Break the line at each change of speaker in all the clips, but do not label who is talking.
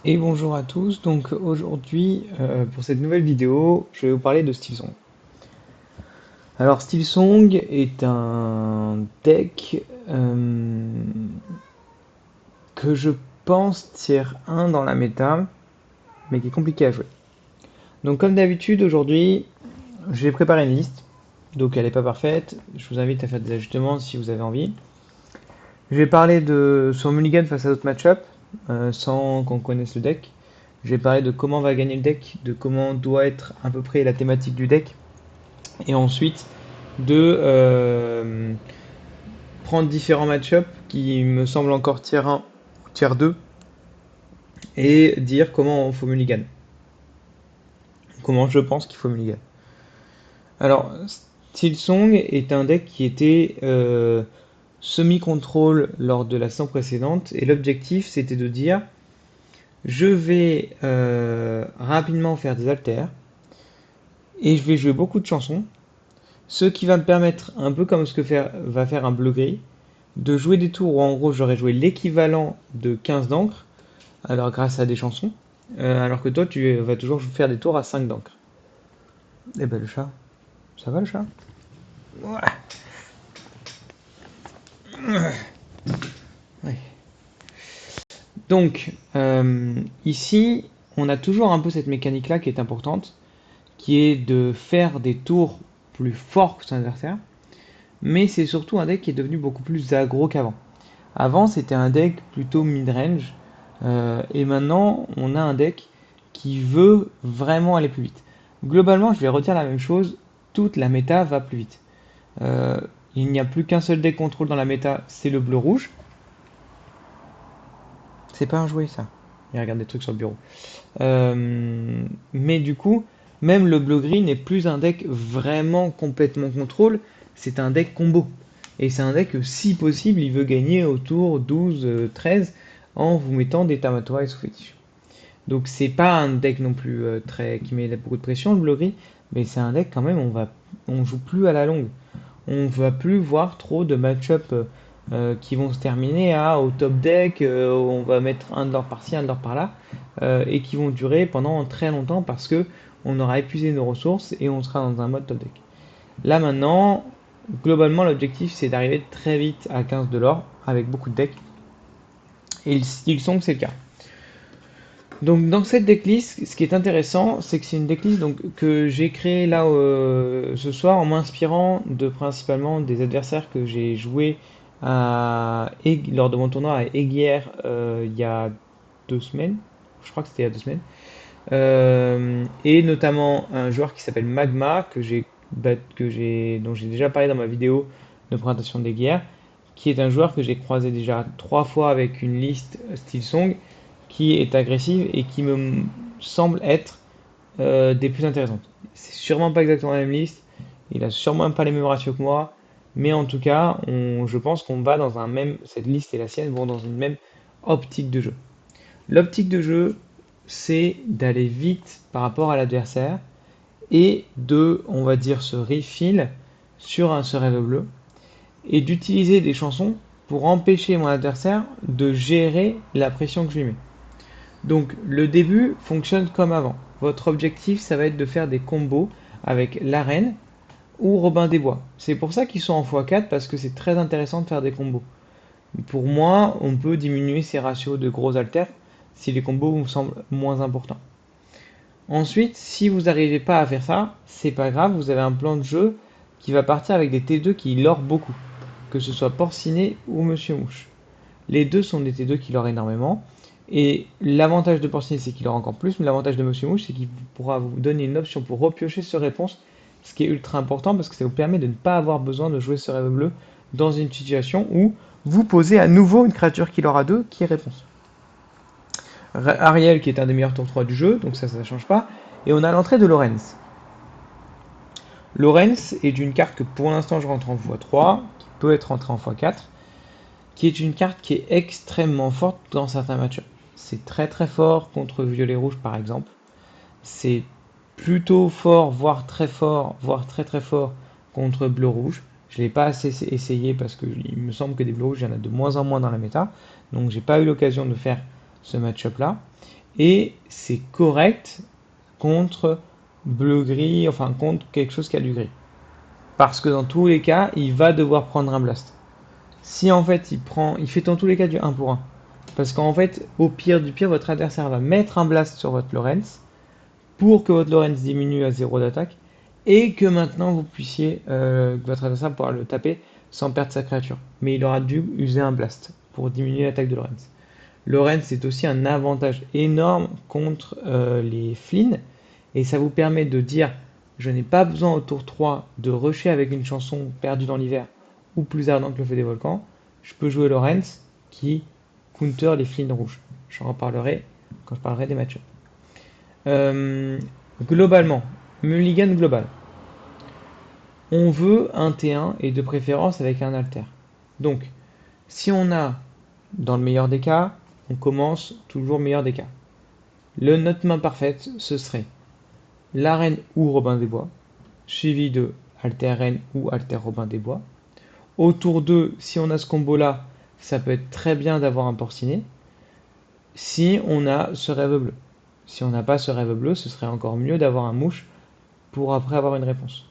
Et bonjour à tous, donc aujourd'hui pour cette nouvelle vidéo je vais vous parler de Steelsong. Alors Steelsong est un deck que je pense tier 1 dans la méta mais qui est compliqué à jouer. Donc comme d'habitude aujourd'hui j'ai préparé une liste, donc elle n'est pas parfaite, je vous invite à faire des ajustements si vous avez envie. Je vais parler de son mulligan face à d'autres match-up sans qu'on connaisse le deck. Je vais parler de comment va gagner le deck, de comment doit être à peu près la thématique du deck, et ensuite de prendre différents match-up qui me semblent encore tier 1, tier 2, et dire comment il faut mulligan, comment je pense qu'il faut mulligan. Alors, Silsong est un deck qui était semi-contrôle lors de la saison précédente, et l'objectif c'était de dire je vais rapidement faire des alters, et je vais jouer beaucoup de chansons, ce qui va me permettre, un peu comme ce que va faire un bleu-gris, de jouer des tours où en gros j'aurais joué l'équivalent de 15 d'encre, alors grâce à des chansons, alors que toi tu vas toujours faire des tours à 5 d'encre. Eh ben le chat, ça va le chat? Voilà. Ouais. Donc ici on a toujours un peu cette mécanique là qui est importante, qui est de faire des tours plus forts que son adversaire, mais c'est surtout un deck qui est devenu beaucoup plus aggro qu'avant. Avant, c'était un deck plutôt mid-range, et maintenant, on a un deck qui veut vraiment aller plus vite. Globalement, je vais redire la même chose, toute la méta va plus vite. Euh, il n'y a plus qu'un seul deck contrôle dans la méta, c'est le bleu-rouge. C'est pas un jouet ça. Il regarde des trucs sur le bureau. Mais du coup, même le bleu-gris n'est plus un deck vraiment complètement contrôle, c'est un deck combo. Et c'est un deck que, si possible, il veut gagner au tour 12, 13 en vous mettant des Tamatoa et sous fétiche. Donc c'est pas un deck non plus qui met beaucoup de pression, le bleu-gris, mais c'est un deck quand même, on joue plus à la longue. On va plus voir trop de match-up qui vont se terminer au top deck, on va mettre un de leur par-ci, un de leur par-là, et qui vont durer pendant très longtemps parce que on aura épuisé nos ressources et on sera dans un mode top deck. Là maintenant, globalement l'objectif c'est d'arriver très vite à 15 de l'or avec beaucoup de decks, et ils sont que c'est le cas. Donc dans cette decklist, ce qui est intéressant, c'est que c'est une decklist donc, que j'ai créée là ce soir en m'inspirant de principalement des adversaires que j'ai joués lors de mon tournoi à Aiguière il y a 2 semaines. Je crois que c'était il y a 2 semaines. Et notamment un joueur qui s'appelle Magma, dont j'ai déjà parlé dans ma vidéo de présentation des guerres, qui est un joueur que j'ai croisé déjà 3 fois avec une liste Steel Song, qui est agressive et qui me semble être des plus intéressantes. C'est sûrement pas exactement la même liste, il a sûrement pas les mêmes ratios que moi, mais en tout cas, je pense qu'on va dans un même, cette liste et la sienne vont dans une même optique de jeu. L'optique de jeu, c'est d'aller vite par rapport à l'adversaire et de, on va dire, se refill sur ce rêve bleu et d'utiliser des chansons pour empêcher mon adversaire de gérer la pression que je lui mets. Donc le début fonctionne comme avant. Votre objectif, ça va être de faire des combos avec l'arène ou Robin des Bois. C'est pour ça qu'ils sont en x4 parce que c'est très intéressant de faire des combos. Pour moi, on peut diminuer ces ratios de gros haltères si les combos vous semblent moins importants. Ensuite, si vous n'arrivez pas à faire ça, c'est pas grave, vous avez un plan de jeu qui va partir avec des T2 qui lorent beaucoup, que ce soit Porcinet ou Monsieur Mouche. Les deux sont des T2 qui lorent énormément, et l'avantage de Porcinet c'est qu'il lore encore plus, mais l'avantage de Monsieur Mouche c'est qu'il pourra vous donner une option pour repiocher ce réponse, ce qui est ultra important parce que ça vous permet de ne pas avoir besoin de jouer ce rêve bleu dans une situation où vous posez à nouveau une créature qui l'aura 2 qui est réponse. Ariel qui est un des meilleurs tours 3 du jeu, donc ça change pas. Et on a l'entrée de Lorenz. Lorenz est une carte que pour l'instant je rentre en x3, qui peut être rentrée en x4, qui est une carte qui est extrêmement forte dans certains matchs. C'est très très fort contre violet-rouge par exemple. C'est plutôt fort, voire très très fort contre bleu-rouge. Je ne l'ai pas assez essayé parce qu'il me semble que des bleu-rouges, il y en a de moins en moins dans la méta. Donc j'ai pas eu l'occasion de faire ce match-up-là. Et c'est correct contre bleu-gris, enfin contre quelque chose qui a du gris. Parce que dans tous les cas, il va devoir prendre un blast. Si en fait il fait dans tous les cas du 1 pour 1. Parce qu'en fait, au pire du pire, votre adversaire va mettre un blast sur votre Lorenz pour que votre Lorenz diminue à 0 d'attaque et que maintenant vous puissiez, votre adversaire pourra le taper sans perdre sa créature. Mais il aura dû user un blast pour diminuer l'attaque de Lorenz. Lorenz c'est aussi un avantage énorme contre les Flynn et ça vous permet de dire je n'ai pas besoin au tour 3 de rusher avec une chanson perdue dans l'hiver ou plus ardent que le feu des volcans. Je peux jouer Lorenz qui counter les Flynn rouges. J'en reparlerai quand je parlerai des match-ups. Globalement, mulligan global. On veut un T1 et de préférence avec un alter. Donc, si on a, dans le meilleur des cas, on commence toujours meilleur des cas. Notre main parfaite, ce serait la reine ou Robin des Bois, suivi de alter reine ou alter Robin des Bois. Au tour 2, si on a ce combo-là, ça peut être très bien d'avoir un porcinet. Si on a ce rêve bleu. Si on n'a pas ce rêve bleu, ce serait encore mieux d'avoir un mouche pour après avoir une réponse.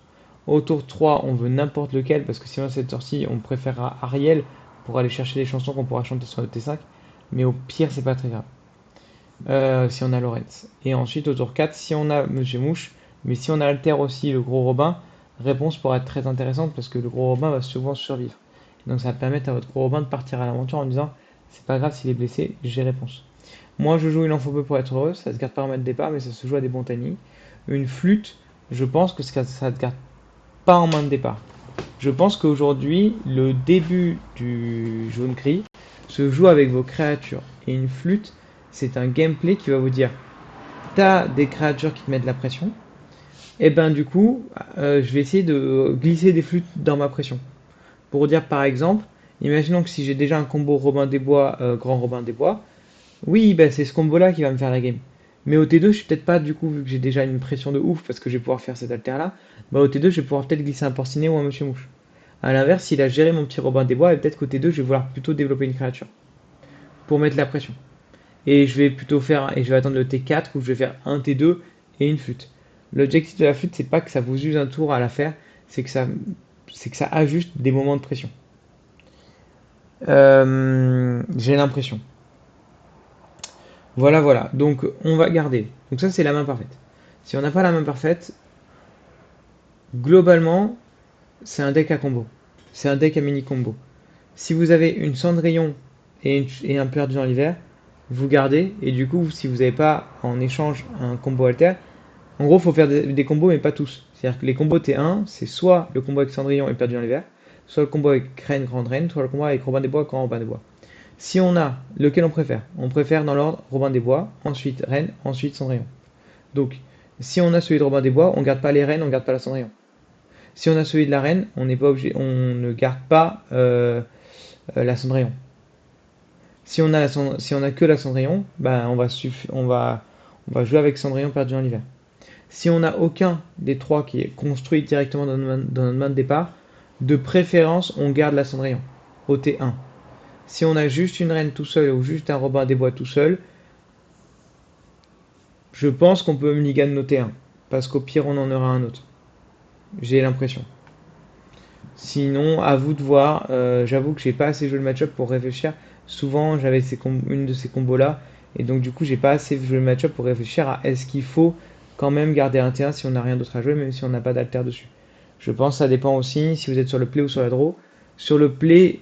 Au tour 3, on veut n'importe lequel, parce que si on a cette sortie, on préférera Ariel pour aller chercher les chansons qu'on pourra chanter sur le T5. Mais au pire, c'est pas très grave. Si on a Lorenz. Et ensuite, au tour 4, si on a Monsieur Mouche, mais si on a Alter aussi le gros Robin, réponse pourra être très intéressante parce que le gros Robin va souvent survivre. Donc ça va permettre à votre gros Robin de partir à l'aventure en disant c'est pas grave s'il est blessé, j'ai réponse. Moi je joue une info peu pour être heureux, ça se garde pas en main de départ mais ça se joue à des bons timings. Une flûte, je pense que ça se garde pas en main de départ. Je pense qu'aujourd'hui, le début du jaune-gris se joue avec vos créatures. Et une flûte, c'est un gameplay qui va vous dire t'as des créatures qui te mettent de la pression, et ben du coup, je vais essayer de glisser des flûtes dans ma pression. Pour dire par exemple, imaginons que si j'ai déjà un combo Robin des Bois, Grand Robin des Bois, oui, ben c'est ce combo-là qui va me faire la game. Mais au T2, je suis peut-être pas, du coup, vu que j'ai déjà une pression de ouf parce que je vais pouvoir faire cet alter-là, bah au T2, je vais pouvoir peut-être glisser un porcinet ou un Monsieur Mouche. A l'inverse, s'il a géré mon petit Robin des Bois, et peut-être qu'au T2, je vais vouloir plutôt développer une créature pour mettre la pression. Et je vais plutôt faire, et je vais attendre le T4 où je vais faire un T2 et une flûte. L'objectif de la flûte, c'est pas que ça vous use un tour à la faire, c'est que ça ajuste des moments de pression. J'ai l'impression. Voilà, voilà. Donc, on va garder. Donc ça, c'est la main parfaite. Si on n'a pas la main parfaite, globalement, c'est un deck à combo. C'est un deck à mini combo. Si vous avez une Cendrillon et un perdu dans l'hiver, vous gardez. Et du coup, si vous n'avez pas en échange un combo alter, en gros, il faut faire des combos, mais pas tous. C'est-à-dire que les combos T1, c'est soit le combo avec Cendrillon et perdu dans l'hiver, soit le combo avec Reine, Grande Reine, soit le combo avec Robin des Bois, Grand Robin des Bois. Si on a lequel on préfère dans l'ordre Robin des Bois, ensuite Reine, ensuite Cendrillon. Donc, si on a celui de Robin des Bois, on ne garde pas les Reines, on ne garde pas la Cendrillon. Si on a celui de la Reine, on n'est pas obligé, on ne garde pas la Cendrillon. Si on a que la Cendrillon, ben on va jouer avec Cendrillon perdu en l'hiver. Si on n'a aucun des trois qui est construit directement dans notre main de départ, de préférence, on garde la Cendrillon au T1. Si on a juste une reine tout seul ou juste un Robin des Bois tout seul, je pense qu'on peut mulligan nos T1. Parce qu'au pire, on en aura un autre. J'ai l'impression. Sinon, à vous de voir. J'avoue que j'ai pas assez joué le match-up pour réfléchir. Souvent, j'avais une de ces combos-là. Et donc, du coup, j'ai pas assez joué le match-up pour réfléchir à est-ce qu'il faut quand même garder un T1 si on n'a rien d'autre à jouer, même si on n'a pas d'alter dessus. Je pense que ça dépend aussi si vous êtes sur le play ou sur la draw. Sur le play,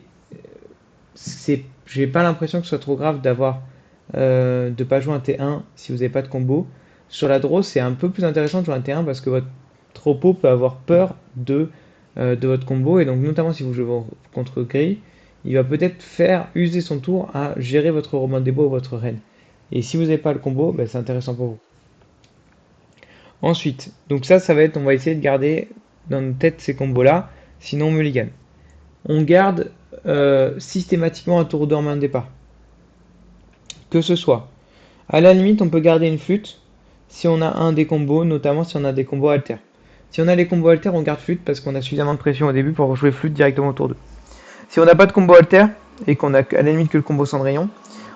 j'ai pas l'impression que ce soit trop grave de pas jouer un T1 si vous n'avez pas de combo. Sur la draw, c'est un peu plus intéressant de jouer un T1 parce que votre tropo peut avoir peur de votre combo et donc notamment si vous jouez contre gris, il va peut-être faire user son tour à gérer votre Robin des Bois ou votre reine. Et si vous n'avez pas le combo, ben, c'est intéressant pour vous. Ensuite, donc ça va être, on va essayer de garder dans notre tête ces combos-là, sinon on mulligan. On garde systématiquement un tour d'or main de départ. Que ce soit. À la limite, on peut garder une flûte si on a un des combos, notamment si on a des combos alter. Si on a les combos alter, on garde flûte parce qu'on a suffisamment de pression au début pour jouer flûte directement au tour 2. Si on n'a pas de combo alter et qu'on a à la limite que le combo Cendrillon,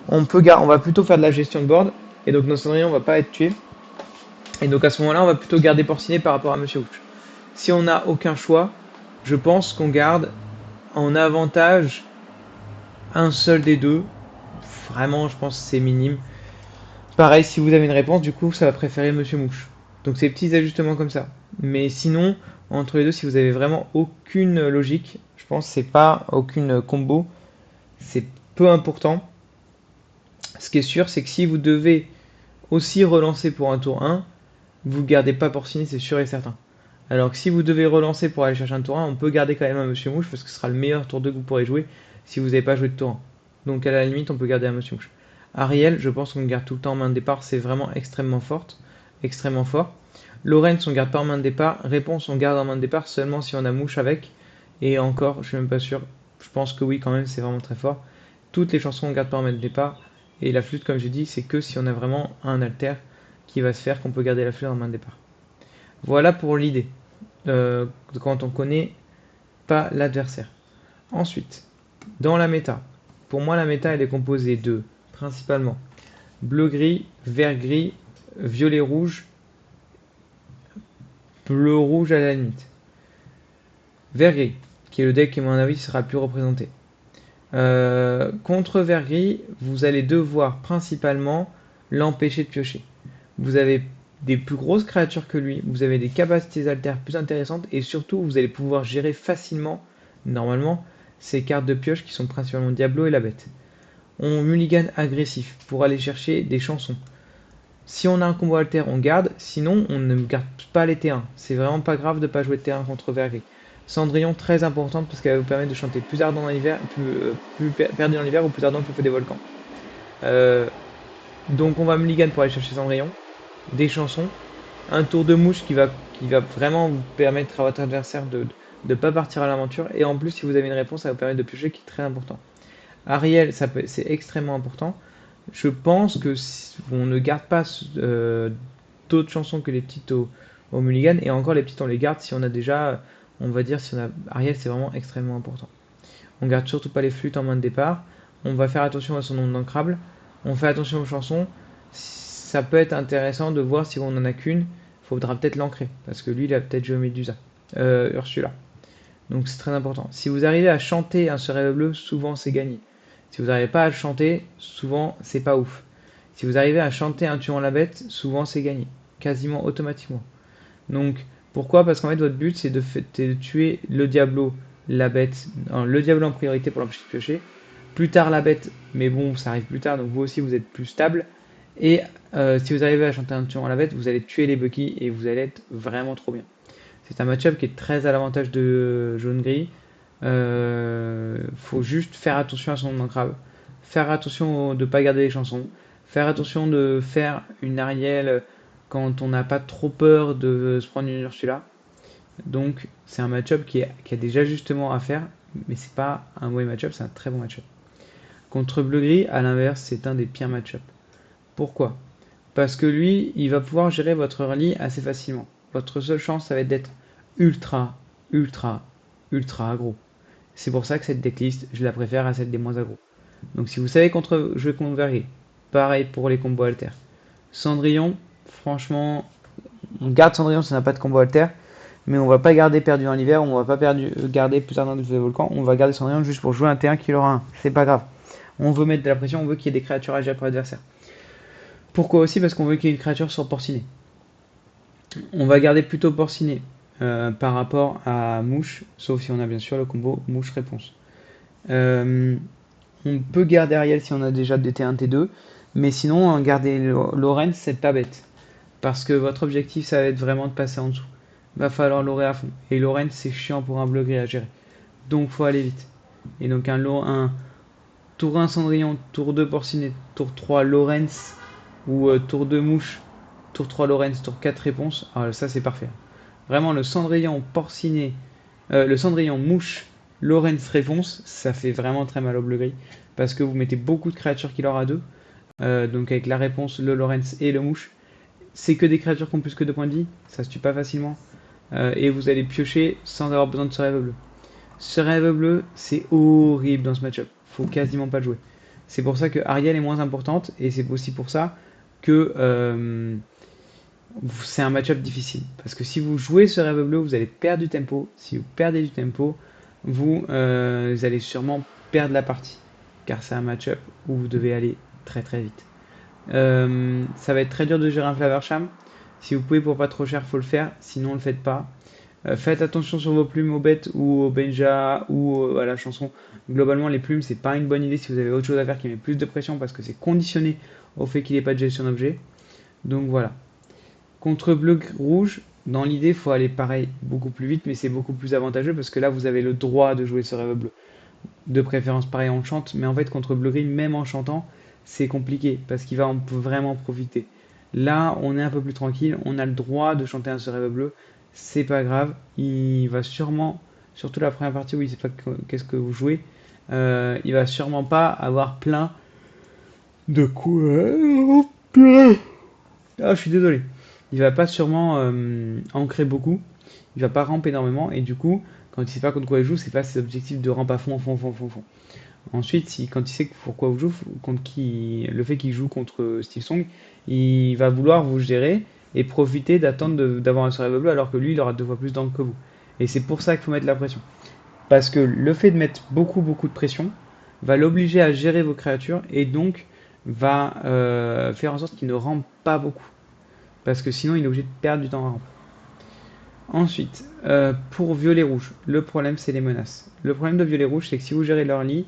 on va plutôt faire de la gestion de board, et donc nos cendrillons va pas être tués. Et donc à ce moment-là, on va plutôt garder Porcinet par rapport à Monsieur Mouche. Si on n'a aucun choix, je pense qu'on garde en avantage un seul des deux. Vraiment, je pense que c'est minime. Pareil, si vous avez une réponse, du coup, ça va préférer Monsieur Mouche. Donc c'est petits ajustements comme ça. Mais sinon, entre les deux, si vous avez vraiment aucune logique, je pense que c'est pas aucune combo, c'est peu important. Ce qui est sûr, c'est que si vous devez aussi relancer pour un tour 1, vous gardez pas Porcinet, c'est sûr et certain. Alors que si vous devez relancer pour aller chercher un tour 1, on peut garder quand même un Monsieur Mouche parce que ce sera le meilleur tour 2 que vous pourrez jouer si vous n'avez pas joué de tour 1. Donc à la limite, on peut garder un Monsieur Mouche. Ariel, je pense qu'on le garde tout le temps en main de départ, c'est vraiment extrêmement forte, extrêmement fort. Lorenz, on garde pas en main de départ. Réponse, on garde en main de départ seulement si on a Mouche avec. Et encore, je suis même pas sûr. Je pense que oui, quand même, c'est vraiment très fort. Toutes les chansons, on garde pas en main de départ. Et la flûte, comme j'ai dit, c'est que si on a vraiment un alter qui va se faire qu'on peut garder la flûte en main de départ. Voilà pour l'idée, quand on connaît pas l'adversaire. Ensuite, dans la méta, pour moi la méta elle est composée de principalement bleu-gris, vert-gris, violet-rouge, bleu-rouge à la limite. Vert-gris, qui est le deck qui à mon avis sera le plus représenté. Contre vert-gris, vous allez devoir principalement l'empêcher de piocher. Vous avez des plus grosses créatures que lui, vous avez des capacités altères plus intéressantes et surtout vous allez pouvoir gérer facilement, normalement, ces cartes de pioche qui sont principalement Diablo et la bête. On mulligan agressif pour aller chercher des chansons. Si on a un combo alter, on garde, sinon on ne garde pas les T1. C'est vraiment pas grave de ne pas jouer de T1 contre Vergris. Cendrillon très importante parce qu'elle va vous permettre de chanter plus ardent dans l'hiver, plus perdu dans l'hiver ou plus ardent que le feu des volcans. Euh, donc on va mulligan pour aller chercher Cendrillon, des chansons, un tour de mouche qui va vraiment vous permettre à votre adversaire de ne pas partir à l'aventure. Et en plus, si vous avez une réponse, ça va vous permettre de piocher qui est très important. Ariel, c'est extrêmement important. Je pense que si on ne garde pas d'autres chansons que les petites au mulligan. Et encore, les petites, on les garde si on a déjà, on va dire, si on a Ariel, c'est vraiment extrêmement important. On garde surtout pas les flûtes en main de départ. On va faire attention à son nom d'ancrable. On fait attention aux chansons. Ça peut être intéressant de voir si on n'en a qu'une. Il faudra peut-être l'ancrer. Parce que lui, il a peut-être joué Medusa. Ursula. Donc c'est très important. Si vous arrivez à chanter un Soleil bleu, souvent c'est gagné. Si vous n'arrivez pas à le chanter, souvent c'est pas ouf. Si vous arrivez à chanter un tuant la bête, souvent c'est gagné. Quasiment automatiquement. Donc pourquoi? Parce qu'en fait votre but c'est de tuer le Diablo, la bête, le Diablo en priorité pour l'empêcher de piocher. Plus tard la bête, mais bon ça arrive plus tard, donc vous aussi vous êtes plus stable. Et si vous arrivez à chanter un tuant à la bête, vous allez tuer les Bucky et vous allez être vraiment trop bien. C'est un match-up qui est très à l'avantage de jaune-gris. Faut juste faire attention à son nom d'encrave. Faire attention de ne pas garder les chansons. Faire attention de faire une Ariel quand on n'a pas trop peur de se prendre une Ursula. Donc c'est un match-up qui a des ajustements à faire, mais c'est pas un mauvais match-up, c'est un très bon match-up. Contre bleu-gris, à l'inverse, c'est un des pires match-up. Pourquoi? Parce que lui, il va pouvoir gérer votre early assez facilement. Votre seule chance, ça va être d'être ultra, ultra, ultra aggro. C'est pour ça que cette decklist, je la préfère à celle des moins aggro. Donc si vous savez jouer contre Vergil, pareil pour les combos alter. Cendrillon, franchement, on garde Cendrillon si on n'a pas de combo alter, mais on va pas garder perdu en hiver, on va pas garder plus tard dans le volcan, on va garder Cendrillon juste pour jouer un T1 qui aura un. C'est pas grave. On veut mettre de la pression, on veut qu'il y ait des créatures à gérer pour l'adversaire. Pourquoi aussi? Parce qu'on veut qu'il y ait une créature sur Porcinet. On va garder plutôt Porcinet par rapport à Mouche, sauf si on a bien sûr le combo Mouche-Réponse. On peut garder Ariel si on a déjà des T1, T2, mais sinon, garder Lorenz, c'est pas bête. Parce que votre objectif, ça va être vraiment de passer en dessous. Va falloir l'aurer à fond. Et Lorenz, c'est chiant pour un bleu gris à gérer. Donc, faut aller vite. Et donc, un tour 1 Cendrillon, tour 2 Porcinet, tour 3 Lorenz, ou tour 2 Mouche, tour 3 Lorenz, tour 4 Réponse. Alors, ça, c'est parfait. Vraiment, le Cendrillon Porcinet, le Cendrillon Mouche, Lorenz Réponse, ça fait vraiment très mal au bleu gris. Parce que vous mettez beaucoup de créatures qui leur a deux. Donc avec la réponse, le Lorenz et le Mouche. C'est que des créatures qui ont plus que 2 points de vie. Ça se tue pas facilement. Et vous allez piocher sans avoir besoin de ce rêve bleu. Ce rêve bleu, c'est horrible dans ce match-up. Faut quasiment pas le jouer. C'est pour ça que Ariel est moins importante et c'est aussi pour ça que c'est un match-up difficile. Parce que si vous jouez ce rêve bleu, vous allez perdre du tempo. Si vous perdez du tempo, vous allez sûrement perdre la partie. Car c'est un match-up où vous devez aller très très vite. Ça va être très dur de gérer un Flaversham. Si vous pouvez pour pas trop cher, faut le faire. Sinon, ne le faites pas. Faites attention sur vos plumes au bet ou au Benja ou à la chanson. Globalement, les plumes, c'est pas une bonne idée si vous avez autre chose à faire qui met plus de pression parce que c'est conditionné au fait qu'il n'ait pas de gestion d'objet. Donc voilà. Contre bleu-rouge, dans l'idée, il faut aller pareil, beaucoup plus vite, mais c'est beaucoup plus avantageux parce que là, vous avez le droit de jouer ce rêve bleu. De préférence, pareil, on chante, mais en fait, contre bleu-green, même en chantant, c'est compliqué parce qu'il va vraiment profiter. Là, on est un peu plus tranquille, on a le droit de chanter un ce rêve bleu, c'est pas grave, il va sûrement, surtout la première partie où il sait pas qu'est-ce que vous jouez, il va sûrement pas avoir plein de coups. Ah, je suis désolé. Il va pas sûrement ancrer beaucoup. Il va pas ramper énormément. Et du coup, quand il sait pas contre quoi il joue, c'est pas ses objectifs de rampe à fond, fond, fond, fond, fond. Ensuite, quand il sait pourquoi vous jouez, contre qui, le fait qu'il joue contre Steve Song, il va vouloir vous gérer et profiter d'attendre d'avoir un survival bleu alors que lui, il aura 2 fois plus d'encre que vous. Et c'est pour ça qu'il faut mettre la pression. Parce que le fait de mettre beaucoup, beaucoup de pression va l'obliger à gérer vos créatures et donc va faire en sorte qu'il ne rampe pas beaucoup parce que sinon il est obligé de perdre du temps à ramper. Ensuite, pour violet-rouge, le problème c'est les menaces. Le problème de violet-rouge, c'est que si vous gérez leur lit,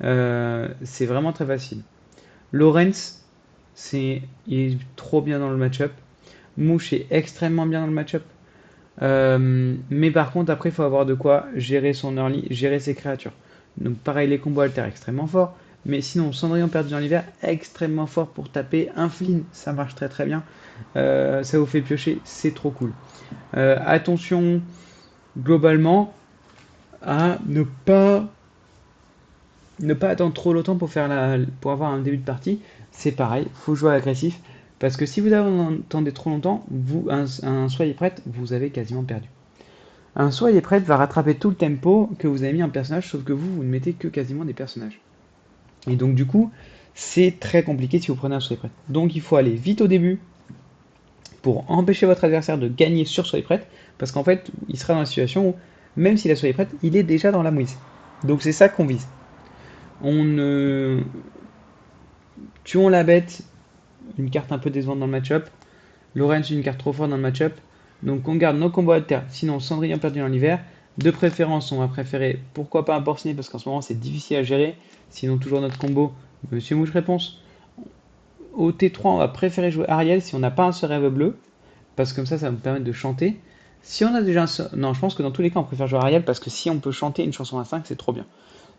c'est vraiment très facile. Lorenz, il est trop bien dans le match-up. Mouche est extrêmement bien dans le match-up. Mais par contre, après, il faut avoir de quoi gérer son early, gérer ses créatures. Donc pareil, les combos alter extrêmement forts. Mais sinon, Cendrillon perdu dans l'hiver, extrêmement fort pour taper. Un Flynn, ça marche très très bien. Ça vous fait piocher, c'est trop cool. Attention, globalement, à ne pas attendre trop longtemps pour pour avoir un début de partie. C'est pareil, faut jouer agressif. Parce que si vous attendez trop longtemps, un soyez prête, vous avez quasiment perdu. Un soyez prête va rattraper tout le tempo que vous avez mis en personnage, sauf que vous ne mettez que quasiment des personnages. Et donc du coup, c'est très compliqué si vous prenez un soyez prête. Donc il faut aller vite au début pour empêcher votre adversaire de gagner sur soyez prête, parce qu'en fait, il sera dans la situation où, même s'il a soyez prête, il est déjà dans la mouise. Donc c'est ça qu'on vise. Tuons la bête, une carte un peu décevante dans le match-up. Lorenz, une carte trop forte dans le match-up. Donc on garde nos combos alter. Sinon, Cendrillon perdu dans l'hiver. De préférence, on va préférer, pourquoi pas un Porcinet, parce qu'en ce moment c'est difficile à gérer. Sinon, toujours notre combo, Monsieur Mouche réponse. Au T3, on va préférer jouer Ariel si on n'a pas un rêve bleu, parce que comme ça va nous permettre de chanter. Si on a déjà non, je pense que dans tous les cas, on préfère jouer Ariel, parce que si on peut chanter une chanson à 5, c'est trop bien.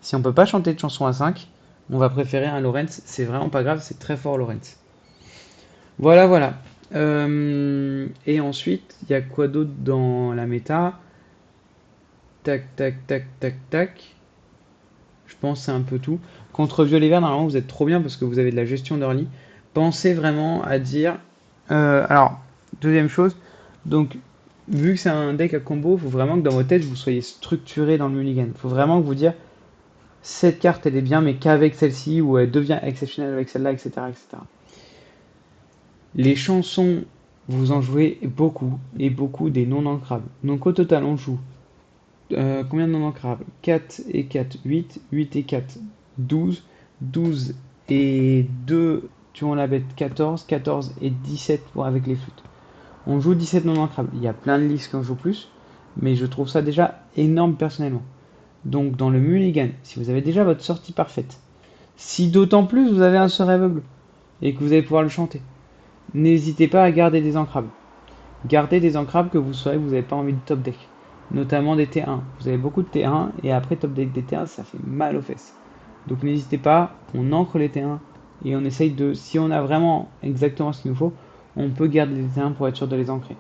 Si on peut pas chanter de chanson à 5, on va préférer un Lorenz. C'est vraiment pas grave, c'est très fort Lorenz. Voilà, voilà. Et ensuite, il y a quoi d'autre dans la méta? Tac, tac, tac, tac, tac. Je pense que c'est un peu tout. Contre violet vert, normalement, vous êtes trop bien parce que vous avez de la gestion d'early. Pensez vraiment à dire... alors, deuxième chose, donc, vu que c'est un deck à combo, il faut vraiment que dans votre tête, vous soyez structuré dans le mulligan. Il faut vraiment que vous dire, cette carte, elle est bien, mais qu'avec celle-ci, ou elle devient exceptionnelle avec celle-là, etc., etc. Les chansons, vous en jouez beaucoup, et beaucoup des non-ancrables. Donc au total, on joue combien de non-ancrables? 4 et 4, 8, 8 et 4, 12, 12 et 2, tuons la bête, 14, 14 et 17 pour avec les flûtes. On joue 17 non-ancrables. Il y a plein de listes qui en jouent plus, mais je trouve ça déjà énorme personnellement. Donc dans le mulligan, si vous avez déjà votre sortie parfaite, si d'autant plus vous avez un seul rêve bleu, et que vous allez pouvoir le chanter, n'hésitez pas à garder des ancrables. Gardez des ancrables que vous saurez que vous n'avez pas envie de top deck. Notamment des T1. Vous avez beaucoup de T1 et après top deck des T1, ça fait mal aux fesses. Donc n'hésitez pas, on ancre les T1 et on essaye de, si on a vraiment exactement ce qu'il nous faut, on peut garder les T1 pour être sûr de les ancrer.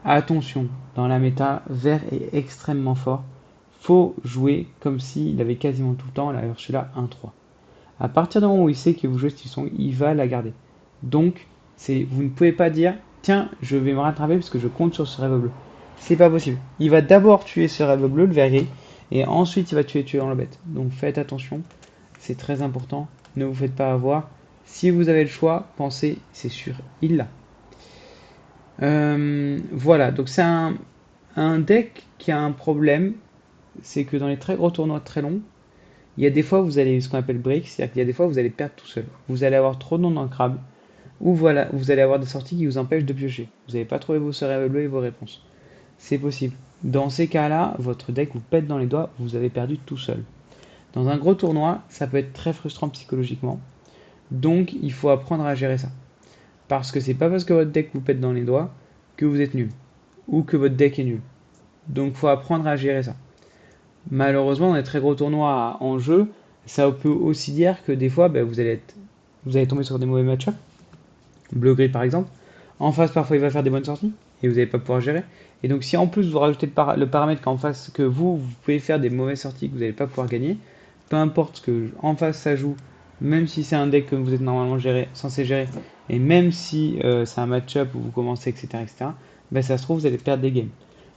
Attention, dans la méta, vert est extrêmement fort. Faut jouer comme s'il avait quasiment tout le temps la Ursula 1-3. À partir du moment où il sait que vous jouez Steve Song, il va la garder. Donc, vous ne pouvez pas dire, tiens, je vais me rattraper parce que je compte sur ce rêve bleu. C'est pas possible. Il va d'abord tuer ce rêve bleu, le vert gris, et ensuite il va tuer dans la bête. Donc faites attention, c'est très important Ne vous faites pas avoir. Si vous avez le choix, pensez, c'est sûr, il l'a. Voilà, donc c'est un deck qui a un problème, c'est que dans les très gros tournois très longs, il y a des fois vous allez ce qu'on appelle break, c'est-à-dire qu'il y a des fois vous allez perdre tout seul. Vous allez avoir trop de noms dans le crabe, ou voilà, vous allez avoir des sorties qui vous empêchent de piocher. Vous n'avez pas trouvé vos céréales bleues et vos réponses. C'est possible. Dans ces cas-là, votre deck vous pète dans les doigts, vous avez perdu tout seul. Dans un gros tournoi, ça peut être très frustrant psychologiquement, donc il faut apprendre à gérer ça. Parce que c'est pas parce que votre deck vous pète dans les doigts que vous êtes nul, ou que votre deck est nul. Donc il faut apprendre à gérer ça. Malheureusement, dans les très gros tournois en jeu, ça peut aussi dire que des fois, vous allez tomber sur des mauvais match-ups, bleu-gris par exemple. En face, parfois, il va faire des bonnes sorties et vous n'allez pas pouvoir gérer. Et donc, si en plus vous rajoutez le paramètre qu'en face, que vous pouvez faire des mauvaises sorties que vous n'allez pas pouvoir gagner, peu importe ce que en face ça joue, même si c'est un deck que vous êtes normalement censé gérer, et même si c'est un match-up où vous commencez, etc., ben, ça se trouve, vous allez perdre des games.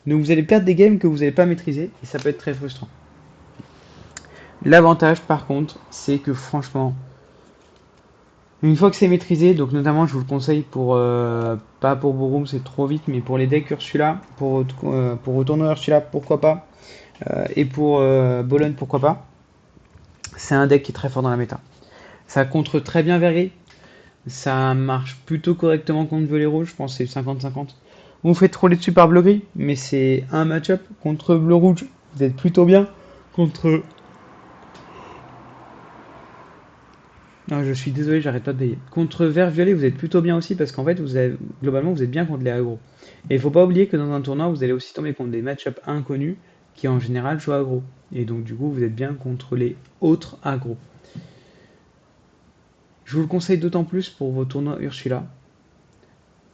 Donc, vous allez perdre des games que vous n'allez pas maîtriser et ça peut être très frustrant. L'avantage, par contre, c'est que franchement, une fois que c'est maîtrisé, donc notamment je vous le conseille pour, pas pour Borum, c'est trop vite, mais pour les decks Ursula, pour retourner Ursula, pourquoi pas, et pour Bologne, pourquoi pas, c'est un deck qui est très fort dans la méta. Ça contre très bien Vergris, ça marche plutôt correctement contre Violet Rouge, je pense que c'est 50-50. On vous fait troller dessus par Bleu Gris, mais c'est un match-up contre Bleu Rouge, vous êtes plutôt bien, contre. Non, je suis désolé, j'arrête pas de payer. Contre vert violet, vous êtes plutôt bien aussi parce qu'en fait, globalement, vous êtes bien contre les aggros. Et il faut pas oublier que dans un tournoi, vous allez aussi tomber contre des match-ups inconnus qui en général jouent aggro. Et donc, du coup, vous êtes bien contre les autres aggros. Je vous le conseille d'autant plus pour vos tournois Ursula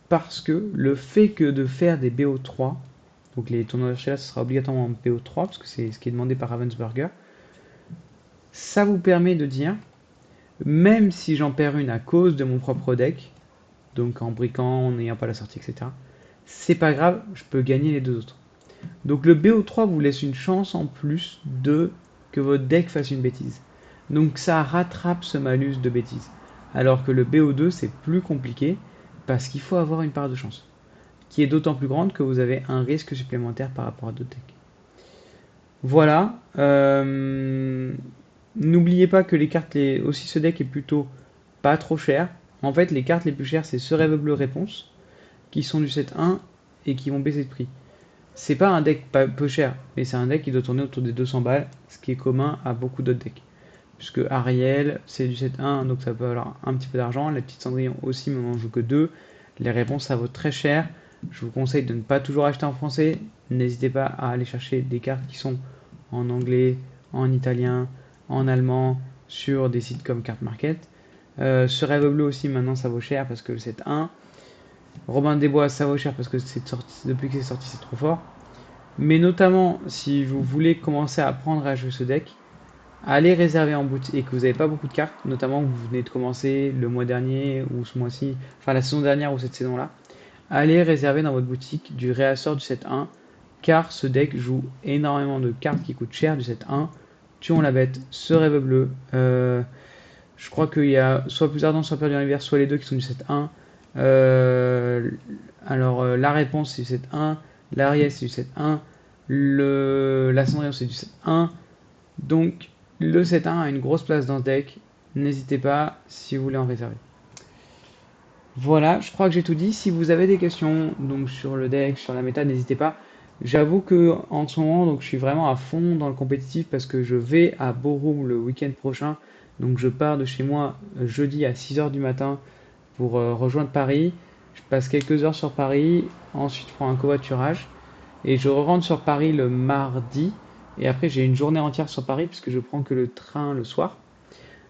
parce que le fait que de faire des BO3, donc les tournois Ursula, ce sera obligatoirement en BO3 parce que c'est ce qui est demandé par Ravensburger, ça vous permet de dire, même si j'en perds une à cause de mon propre deck, donc en briquant, en n'ayant pas la sortie, etc. C'est pas grave, je peux gagner les deux autres. Donc le BO3 vous laisse une chance en plus de que votre deck fasse une bêtise. Donc ça rattrape ce malus de bêtise. Alors que le BO2 c'est plus compliqué parce qu'il faut avoir une part de chance. Qui est d'autant plus grande que vous avez un risque supplémentaire par rapport à d'autres decks. Voilà. N'oubliez pas que les cartes, aussi ce deck est plutôt pas trop cher. En fait, les cartes les plus chères, c'est ce rêve bleu réponse, qui sont du set 1 et qui vont baisser de prix. C'est pas un deck pas peu cher, mais c'est un deck qui doit tourner autour des 200 balles, ce qui est commun à beaucoup d'autres decks. Puisque Ariel, c'est du set 1, donc ça peut valoir un petit peu d'argent. Les petites cendrillons aussi, mais on n'en joue que 2. Les réponses, ça vaut très cher. Je vous conseille de ne pas toujours acheter en français. N'hésitez pas à aller chercher des cartes qui sont en anglais, en italien, en allemand, sur des sites comme Card Market. Ce rêve bleu aussi, maintenant, ça vaut cher parce que le set 1. Robin des Bois, ça vaut cher parce que depuis que c'est sorti, c'est trop fort. Mais notamment, si vous voulez commencer à apprendre à jouer ce deck, allez réserver en boutique et que vous n'avez pas beaucoup de cartes, notamment que vous venez de commencer le mois dernier ou ce mois-ci, enfin la saison dernière ou cette saison-là, allez réserver dans votre boutique du réassort du set 1, car ce deck joue énormément de cartes qui coûtent cher du set 1. Tuons la bête, ce rêve bleu. Je crois qu'il y a soit plus ardent, soit perdu dans l'hiver, soit les deux qui sont du set 1. La réponse c'est du set 1, l'Ariel c'est du set 1, la Cendrillon c'est du set 1. Donc le set 1 a une grosse place dans ce deck. N'hésitez pas si vous voulez en réserver. Voilà, je crois que j'ai tout dit. Si vous avez des questions donc sur le deck, sur la méta, n'hésitez pas. J'avoue que en ce moment, donc je suis vraiment à fond dans le compétitif parce que je vais à Borum le week-end prochain. Donc je pars de chez moi jeudi à 6 h du matin pour rejoindre Paris. Je passe quelques heures sur Paris, ensuite je prends un covoiturage et je rentre sur Paris le mardi. Et après j'ai une journée entière sur Paris puisque je prends que le train le soir.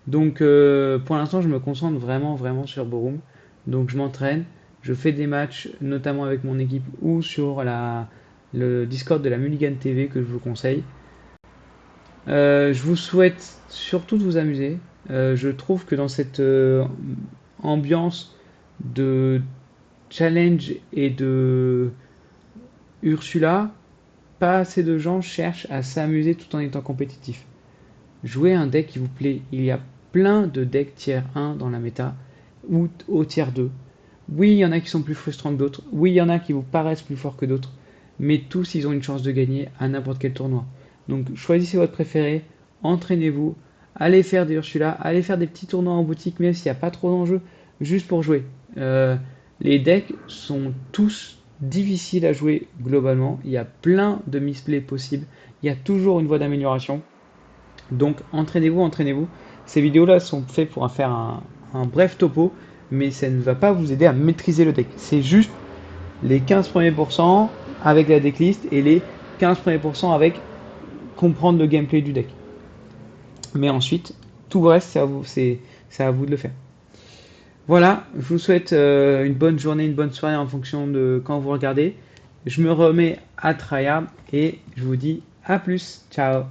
Donc pour l'instant je me concentre vraiment sur Borum. Donc je m'entraîne, je fais des matchs notamment avec mon équipe ou sur le Discord de la Mulligan TV que je vous conseille. Je vous souhaite surtout de vous amuser. Je trouve que dans cette ambiance de challenge et de Ursula, pas assez de gens cherchent à s'amuser tout en étant compétitif. Jouez un deck qui vous plaît. Il y a
plein de decks tiers 1 dans la méta ou au tiers 2. Oui, il y en a qui sont plus frustrants que d'autres. Oui, il y en a qui vous paraissent plus forts que d'autres. Mais tous, ils ont une chance de gagner à n'importe quel tournoi. Donc choisissez votre préféré, entraînez-vous, allez faire des Ursula, allez faire des petits tournois en boutique, même s'il n'y a pas trop d'enjeux, juste pour jouer. Les decks sont tous difficiles à jouer globalement. Il y a plein de misplays possibles. Il y a toujours une voie d'amélioration. Donc entraînez-vous, entraînez-vous. Ces vidéos-là sont faites pour faire un bref topo, mais ça ne va pas vous aider à maîtriser le deck. C'est juste les 15 premiers pourcents avec la decklist et les 15 premiers pourcents avec comprendre le gameplay du deck. Mais ensuite, tout le reste, c'est à vous de le faire. Voilà, je vous souhaite une bonne journée, une bonne soirée en fonction de quand vous regardez. Je me remets à tryhard et je vous dis à plus. Ciao.